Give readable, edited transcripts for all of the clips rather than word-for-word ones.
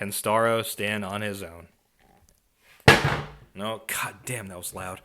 Can Starro stand on his own? No, god damn, that was loud.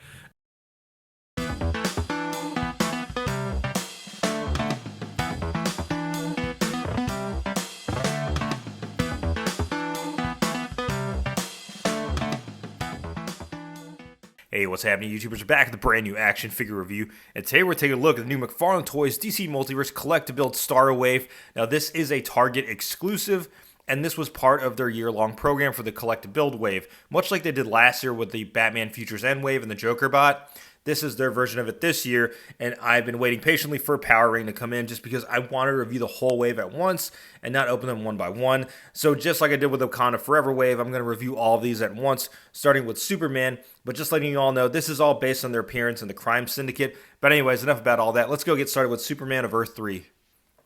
Hey, what's happening, YouTubers? We're back with a brand new action figure review, and today we're taking a look at the new McFarlane Toys DC Multiverse Collect-to-Build Starro Wave. Now, this is a Target exclusive, and this was part of their year-long program for the Collect-to-Build Wave. Much like they did last year with the Batman Futures End Wave and the Joker Bot, this is their version of it this year, and I've been waiting patiently for Power Ring to come in just because I want to review the whole wave at once and not open them one by one. So just like I did with the Wakanda Forever wave, I'm going to review all of these at once, starting with Superman. But just letting you all know, this is all based on their appearance in the Crime Syndicate. But anyways, enough about all that. Let's go get started with Superman of Earth 3.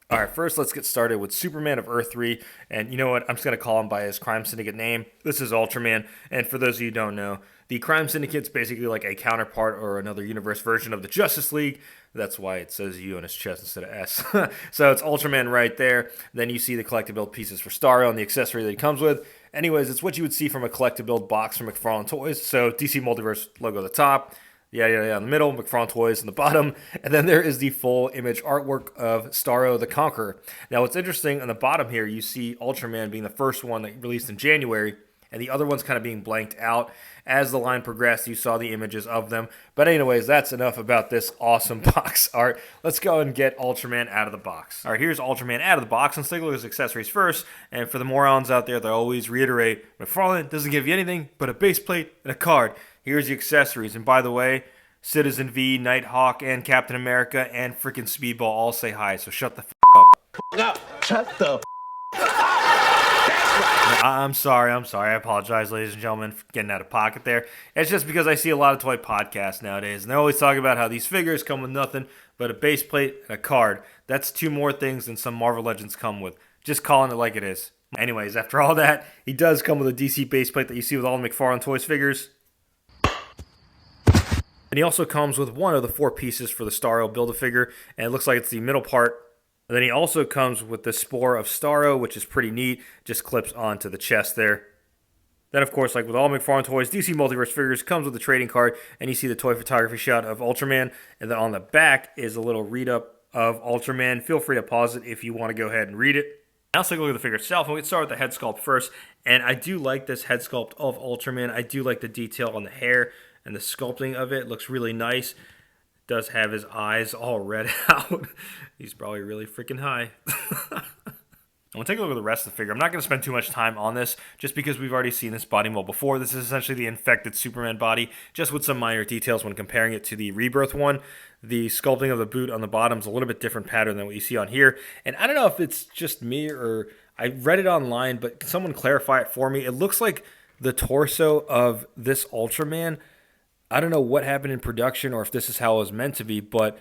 All right, first let's get started with Superman of Earth 3, and you know what, I'm just going to call him by his Crime Syndicate name. This is Ultraman, and for those of you who don't know, the Crime Syndicate's basically like a counterpart or another universe version of the Justice League. That's why it says U on his chest instead of S. So it's Ultraman right there. Then you see the collectible pieces for Starro and the accessory that he comes with. Anyways, it's what you would see from a collectible box from McFarlane Toys. So DC Multiverse logo at the top. Yada yada in the middle, McFarlane Toys in the bottom, and then there is the full image artwork of Starro the Conqueror. Now, what's interesting on the bottom here, you see Ultraman being the first one that released in January, and the other ones kind of being blanked out. As the line progressed, you saw the images of them. But anyways, that's enough about this awesome box art. Let's go and get Ultraman out of the box. All right, here's Ultraman out of the box. Let's take a look at his accessories first. And for the morons out there that always reiterate, McFarlane doesn't give you anything but a base plate and a card. Here's the accessories. And by the way, Citizen V, Nighthawk, and Captain America, and freaking Speedball all say hi, so shut the f*** up. No, shut the f*** I'm sorry. I apologize, ladies and gentlemen, for getting out of pocket there. It's just because I see a lot of toy podcasts nowadays, and they're always talking about how these figures come with nothing but a base plate and a card. That's two more things than some Marvel Legends come with. Just calling it like it is. Anyways, after all that, he does come with a DC base plate that you see with all the McFarlane Toys figures. And he also comes with one of the 4 pieces for the Starro Build-A-Figure, and it looks like it's the middle part. And then he also comes with the Spore of Starro, which is pretty neat, just clips onto the chest there. Then, of course, like with all McFarlane Toys, DC Multiverse figures comes with a trading card, and you see the toy photography shot of Ultraman, and then on the back is a little read-up of Ultraman. Feel free to pause it if you want to go ahead and read it. Now let's take a look at the figure itself. We'll get started with the head sculpt first, and I do like this head sculpt of Ultraman. I do like the detail on the hair, and the sculpting of it looks really nice. Does have his eyes all red out. He's probably really freaking high. I'm going to take a look at the rest of the figure. I'm not going to spend too much time on this, just because we've already seen this body mold before. This is essentially the infected Superman body, just with some minor details when comparing it to the Rebirth one. The sculpting of the boot on the bottom is a little bit different pattern than what you see on here. And I don't know if it's just me or I read it online, but can someone clarify it for me? It looks like the torso of this Ultraman, I don't know what happened in production or if this is how it was meant to be, but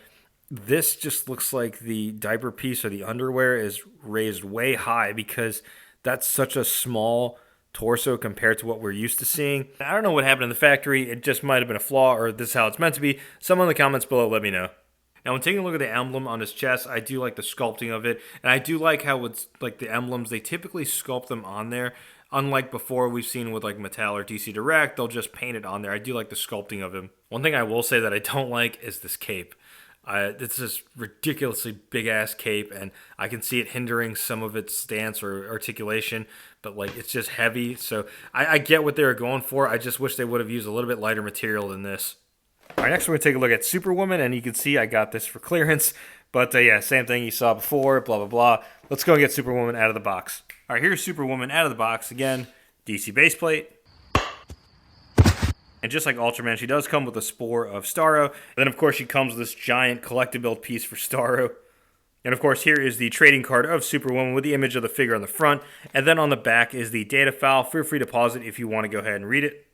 this just looks like the diaper piece or the underwear is raised way high because that's such a small torso compared to what we're used to seeing. I don't know what happened in the factory. It just might have been a flaw or this is how it's meant to be. Someone in the comments below, let me know. Now, when taking a look at the emblem on his chest, I do like the sculpting of it. And I do like how it's like the emblems, they typically sculpt them on there. Unlike before we've seen with like Mattel or DC Direct, they'll just paint it on there. I do like the sculpting of him. One thing I will say that I don't like is this cape. It's this ridiculously big-ass cape, and I can see it hindering some of its stance or articulation, but like it's just heavy. So I get what they were going for. I just wish they would have used a little bit lighter material than this. All right, next we're going to take a look at Superwoman, and you can see I got this for clearance. But yeah, same thing you saw before, blah, blah, blah. Let's go and get Superwoman out of the box. All right, here's Superwoman out of the box. Again, DC base plate. And just like Ultraman, she does come with a Spore of Starro. Then, of course, she comes with this giant collectible piece for Starro. And, of course, here is the trading card of Superwoman with the image of the figure on the front. And then on the back is the data file. Feel free to pause it if you want to go ahead and read it.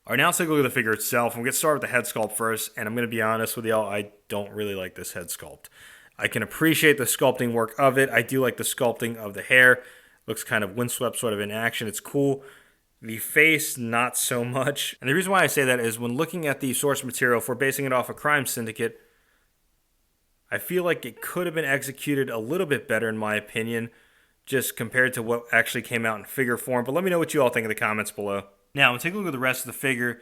All right, now let's take a look at the figure itself. I'm going to get started with the head sculpt first. And I'm going to be honest with y'all, I don't really like this head sculpt. I can appreciate the sculpting work of it. I do like the sculpting of the hair. Looks kind of windswept sort of in action. It's cool. The face, not so much. And the reason why I say that is when looking at the source material for basing it off a Crime Syndicate, I feel like it could have been executed a little bit better in my opinion. just compared to what actually came out in figure form. But let me know what you all think in the comments below. Now, we'll take a look at the rest of the figure.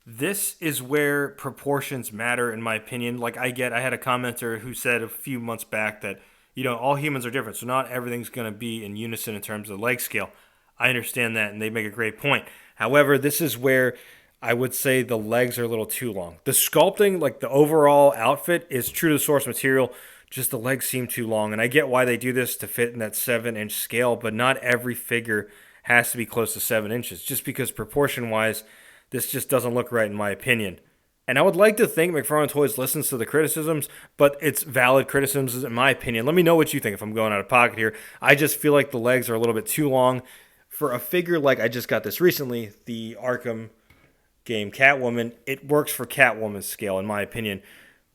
This is where proportions matter, in my opinion. Like, I had a commenter who said a few months back that, all humans are different, so not everything's going to be in unison in terms of the leg scale. I understand that, and they make a great point. However, this is where I would say the legs are a little too long. The sculpting, like the overall outfit, is true to the source material, just the legs seem too long. And I get why they do this to fit in that 7-inch scale, but not every figure has to be close to 7 inches, just because proportion-wise, this just doesn't look right in my opinion. And I would like to think McFarlane Toys listens to the criticisms, but it's valid criticisms in my opinion. Let me know what you think if I'm going out of pocket here. I just feel like the legs are a little bit too long. For a figure like I just got this recently, the Arkham game Catwoman, it works for Catwoman's scale in my opinion.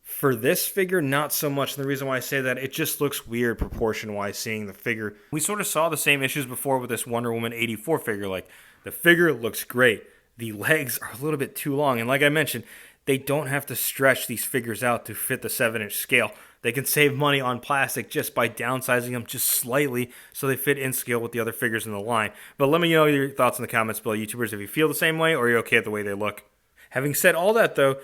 For this figure, not so much. And the reason why I say that, it just looks weird proportion-wise seeing the figure. We sort of saw the same issues before with this Wonder Woman 84 figure. Like, the figure looks great. The legs are a little bit too long. And like I mentioned, they don't have to stretch these figures out to fit the 7-inch scale. They can save money on plastic just by downsizing them just slightly so they fit in scale with the other figures in the line. But let me know your thoughts in the comments below, YouTubers, if you feel the same way or you're okay with the way they look. Having said all that, though,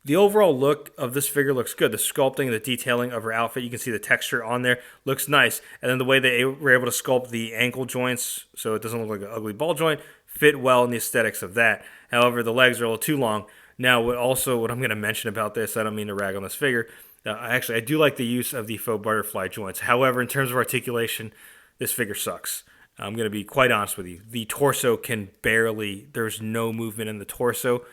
the overall look of this figure looks good. The sculpting, the detailing of her outfit, you can see the texture on there, looks nice. And then the way they were able to sculpt the ankle joints so it doesn't look like an ugly ball joint, fit well in the aesthetics of that. However, the legs are a little too long. Now, what I'm going to mention about this, I don't mean to rag on this figure. I do like the use of the faux butterfly joints. However, in terms of articulation, this figure sucks. I'm going to be quite honest with you. The torso there's no movement in the torso.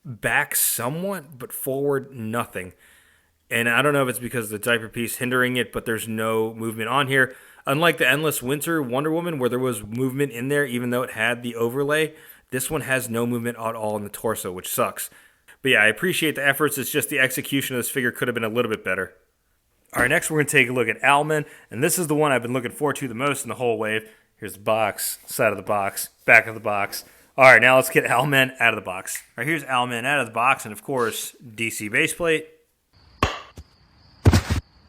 Back somewhat, but forward nothing. And I don't know if it's because of the diaper piece hindering it, but there's no movement on here. Unlike the Endless Winter Wonder Woman, where there was movement in there, even though it had the overlay, this one has no movement at all in the torso, which sucks. But yeah, I appreciate the efforts. It's just the execution of this figure could have been a little bit better. All right, next we're going to take a look at Owlman, and this is the one I've been looking forward to the most in the whole wave. Here's the box, side of the box, back of the box. All right, now let's get Owlman out of the box. All right, here's Owlman out of the box, and of course, DC base plate.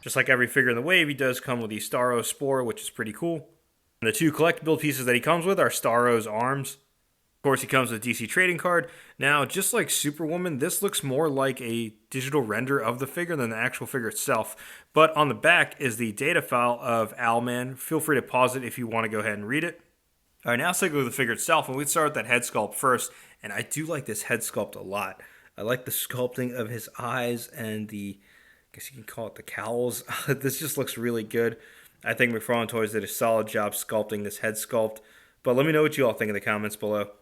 Just like every figure in the wave, he does come with the Starro Spore, which is pretty cool. And the two collectible pieces that he comes with are Starro's arms. Of course, he comes with a DC trading card. Now, just like Superwoman, this looks more like a digital render of the figure than the actual figure itself. But on the back is the data file of Owlman. Feel free to pause it if you want to go ahead and read it. All right, now let's take a look at the figure itself. And we'd start with that head sculpt first. And I do like this head sculpt a lot. I like the sculpting of his eyes and I guess you can call it the cowls. This just looks really good. I think McFarlane Toys did a solid job sculpting this head sculpt. But let me know what you all think in the comments below.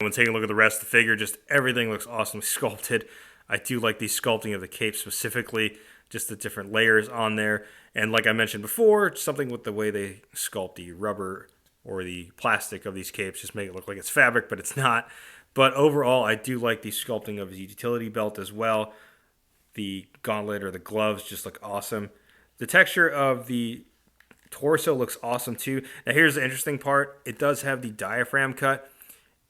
When taking a look at the rest of the figure, just everything looks awesomely sculpted. I do like the sculpting of the cape specifically, just the different layers on there. And like I mentioned before, something with the way they sculpt the rubber or the plastic of these capes, just make it look like it's fabric, but it's not. But overall, I do like the sculpting of the utility belt as well. The gauntlet or the gloves just look awesome. The texture of the torso looks awesome too. Now here's the interesting part. It does have the diaphragm cut.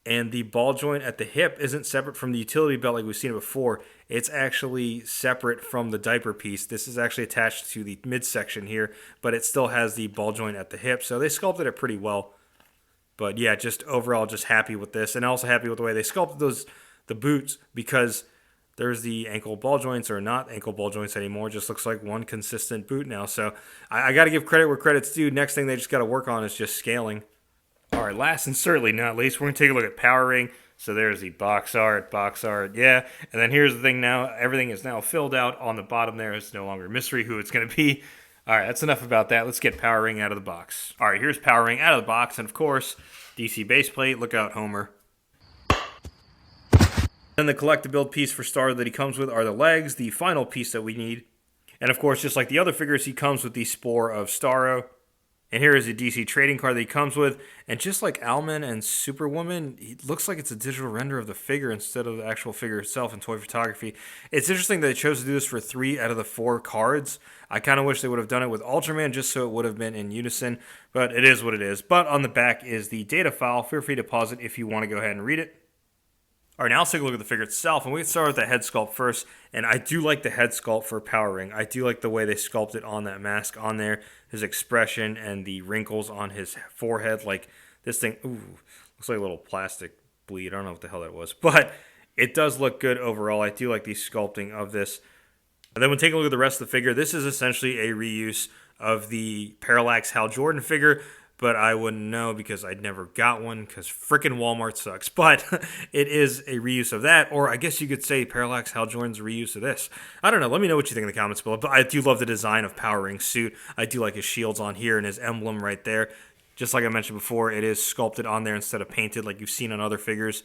And the ball joint at the hip isn't separate from the utility belt like we've seen it before. It's actually separate from the diaper piece. This is actually attached to the midsection here, but it still has the ball joint at the hip. So they sculpted it pretty well. But yeah, just overall just happy with this. And also happy with the way they sculpted the boots, because there's the ankle ball joints are not ankle ball joints anymore. It just looks like one consistent boot now. So I got to give credit where credit's due. Next thing they just got to work on is just scaling. All right, last and certainly not least, we're going to take a look at Power Ring. So there's the box art, yeah. And then here's the thing now. Everything is now filled out on the bottom there. It's no longer a mystery who it's going to be. All right, that's enough about that. Let's get Power Ring out of the box. All right, here's Power Ring out of the box. And, of course, DC base plate. Look out, Homer. Then the collectible piece for Starro that he comes with are the legs, the final piece that we need. And, of course, just like the other figures, he comes with the Spore of Starro. And here is the DC trading card that he comes with. And just like Owlman and Superwoman, it looks like it's a digital render of the figure instead of the actual figure itself in toy photography. It's interesting that they chose to do this for 3 out of the 4 cards. I kind of wish they would have done it with Ultraman just so it would have been in unison. But it is what it is. But on the back is the data file. Feel free to pause it if you want to go ahead and read it. All right, now let's take a look at the figure itself, and we can start with the head sculpt first. And I do like the head sculpt for Power Ring. I do like the way they sculpted on that mask on there, his expression and the wrinkles on his forehead. Like this thing, ooh, looks like a little plastic bleed. I don't know what the hell that was, but it does look good overall. I do like the sculpting of this. And then when we take a look at the rest of the figure, this is essentially a reuse of the Parallax Hal Jordan figure, but I wouldn't know because I'd never got one because frickin' Walmart sucks. But it is a reuse of that, or I guess you could say Parallax Hal Jordan's a reuse of this. I don't know. Let me know what you think in the comments below. But I do love the design of Power Ring's suit. I do like his shields on here and his emblem right there. Just like I mentioned before, it is sculpted on there instead of painted like you've seen on other figures.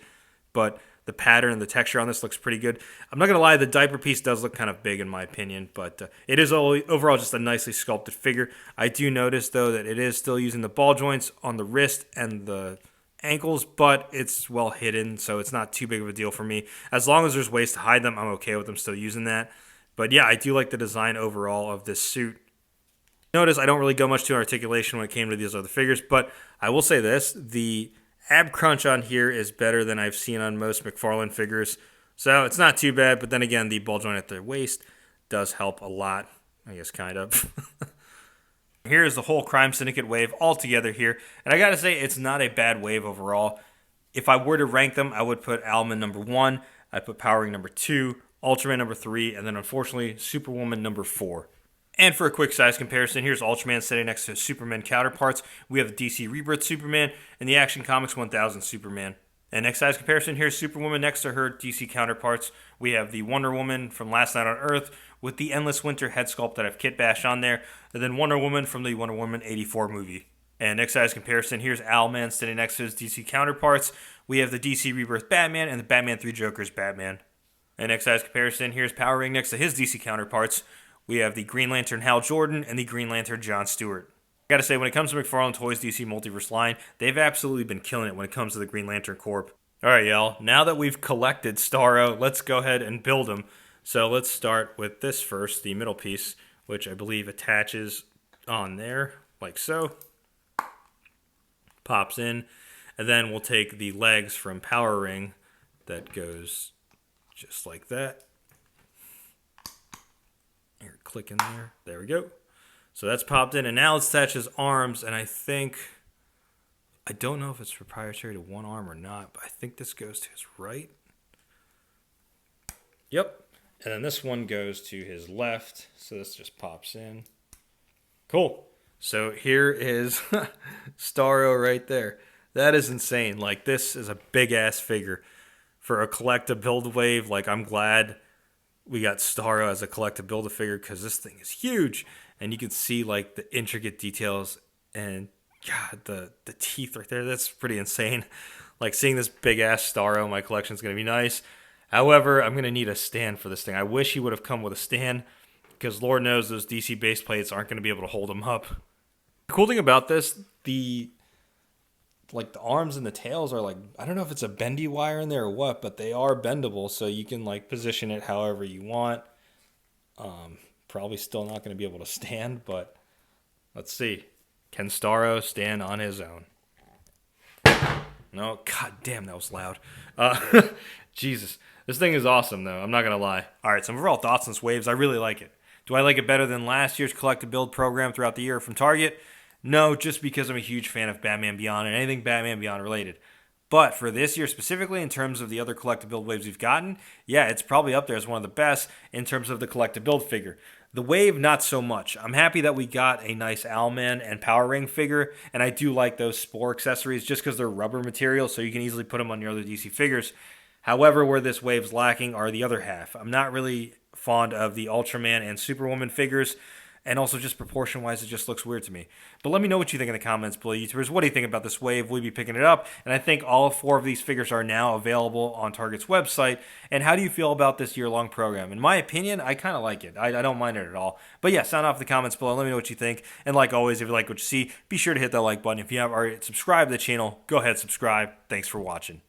But the pattern and the texture on this looks pretty good. I'm not going to lie, the diaper piece does look kind of big in my opinion, but it is overall just a nicely sculpted figure. I do notice, though, that it is still using the ball joints on the wrist and the ankles, but it's well hidden, so it's not too big of a deal for me. As long as there's ways to hide them, I'm okay with them still using that. But yeah, I do like the design overall of this suit. Notice I don't really go much to articulation when it came to these other figures, but I will say this, the ab crunch on here is better than I've seen on most McFarlane figures. So it's not too bad, but then again, the ball joint at the waist does help a lot. I guess kind of. Here's the whole Crime Syndicate wave all together here. And I gotta say, it's not a bad wave overall. If I were to rank them, I would put Owlman number 1, I'd put Power Ring number 2, Ultraman number 3, and then unfortunately, Superwoman number 4. And for a quick size comparison, here's Ultraman sitting next to Superman counterparts. We have the DC Rebirth Superman and the Action Comics 1000 Superman. And next size comparison, here's Superwoman next to her DC counterparts. We have the Wonder Woman from Last Night on Earth with the Endless Winter head sculpt that I've kit bashed on there. And then Wonder Woman from the Wonder Woman 84 movie. And next size comparison, here's Owlman sitting next to his DC counterparts. We have the DC Rebirth Batman and the Batman 3 Jokers Batman. And next size comparison, here's Power Ring next to his DC counterparts. We have the Green Lantern Hal Jordan and the Green Lantern John Stewart. I gotta say, when it comes to McFarlane Toys DC Multiverse line, they've absolutely been killing it when it comes to the Green Lantern Corp. Alright, y'all, now that we've collected Starro, let's go ahead and build them. So let's start with this first, the middle piece, which I believe attaches on there, like so. Pops in, and then we'll take the legs from Power Ring that goes just like that. Here, click in there. There we go. So that's popped in, and now let's attach his arms, and I don't know if it's proprietary to one arm or not, but I think this goes to his right. Yep. And then this one goes to his left, so this just pops in. Cool. So here is Starro right there. That is insane. Like, this is a big-ass figure. For a collective build wave, like, I'm glad we got Starro as a collective build-a-figure because this thing is huge. And you can see, like, the intricate details and, God, the teeth right there. That's pretty insane. Like, seeing this big-ass Starro in my collection is going to be nice. However, I'm going to need a stand for this thing. I wish he would have come with a stand because Lord knows those DC base plates aren't going to be able to hold him up. The cool thing about this, the arms and the tails are like, I don't know if it's a bendy wire in there or what, but they are bendable, so you can like position it however you want. Probably still not going to be able to stand, but let's see. Can Starro stand on his own? No, god damn, that was loud. Jesus. This thing is awesome, though. I'm not going to lie. All right, some overall thoughts on this Waves. I really like it. Do I like it better than last year's collective build program throughout the year from Target? No, just because I'm a huge fan of Batman Beyond and anything Batman Beyond related. But for this year specifically, in terms of the other collective build waves we've gotten, yeah, it's probably up there as one of the best in terms of the collective build figure. The Wave, not so much. I'm happy that we got a nice Owlman and Power Ring figure, and I do like those Spore accessories just because they're rubber material, so you can easily put them on your other DC figures. However, where this Wave's lacking are the other half. I'm not really fond of the Ultraman and Superwoman figures, and also just proportion-wise, it just looks weird to me. But let me know what you think in the comments below, YouTubers. What do you think about this Wave? Will you be picking it up? And I think all 4 of these figures are now available on Target's website. And how do you feel about this year-long program? In my opinion, I kind of like it. I don't mind it at all. But yeah, sound off in the comments below. Let me know what you think. And like always, if you like what you see, be sure to hit that like button. If you haven't already subscribed to the channel, go ahead and subscribe. Thanks for watching.